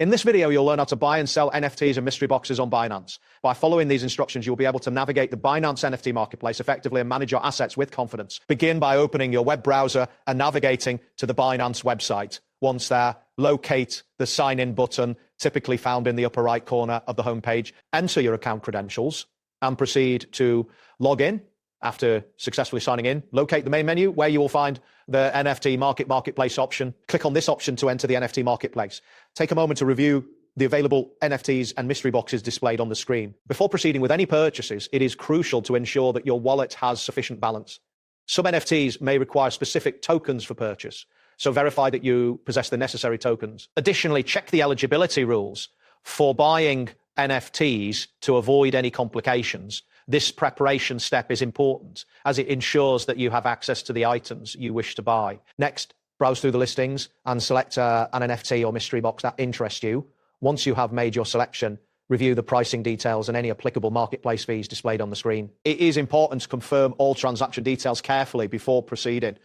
In this video, you'll learn how to buy and sell NFTs and mystery boxes on Binance. By following these instructions, you'll be able to navigate the Binance NFT marketplace effectively and manage your assets with confidence. Begin by opening your web browser and navigating to the Binance website. Once there, locate the sign in button, typically found in the upper right corner of the homepage. Enter your account credentials and proceed to log in. After successfully signing in, locate the main menu where you will find the NFT marketplace option. Click on this option to enter the NFT marketplace. Take a moment to review the available NFTs and mystery boxes displayed on the screen. Before proceeding with any purchases, it is crucial to ensure that your wallet has sufficient balance. Some NFTs may require specific tokens for purchase, so verify that you possess the necessary tokens. Additionally, check the eligibility rules for buying NFTs to avoid any complications. This preparation step is important as it ensures that you have access to the items you wish to buy. Next, browse through the listings and select an NFT or mystery box that interests you. Once you have made your selection, review the pricing details and any applicable marketplace fees displayed on the screen. It is important to confirm all transaction details carefully before proceeding.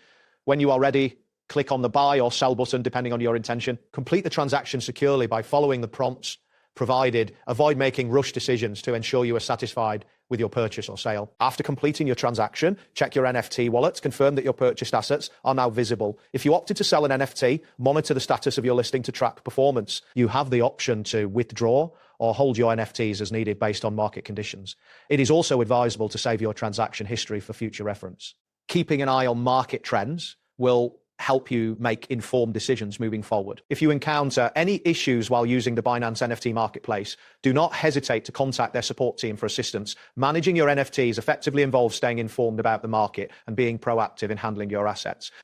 When you are ready, click on the buy or sell button depending on your intention. Complete the transaction securely by following the prompts provided. Avoid making rush decisions to ensure you are satisfied with your purchase or sale. After completing your transaction, check your NFT wallet, confirm that your purchased assets are now visible. If you opted to sell an NFT, monitor the status of your listing to track performance. You have the option to withdraw or hold your NFTs as needed based on market conditions. It is also advisable to save your transaction history for future reference. Keeping an eye on market trends will help you make informed decisions moving forward. If you encounter any issues while using the Binance NFT marketplace, do not hesitate to contact their support team for assistance. Managing your NFTs effectively involves staying informed about the market and being proactive in handling your assets.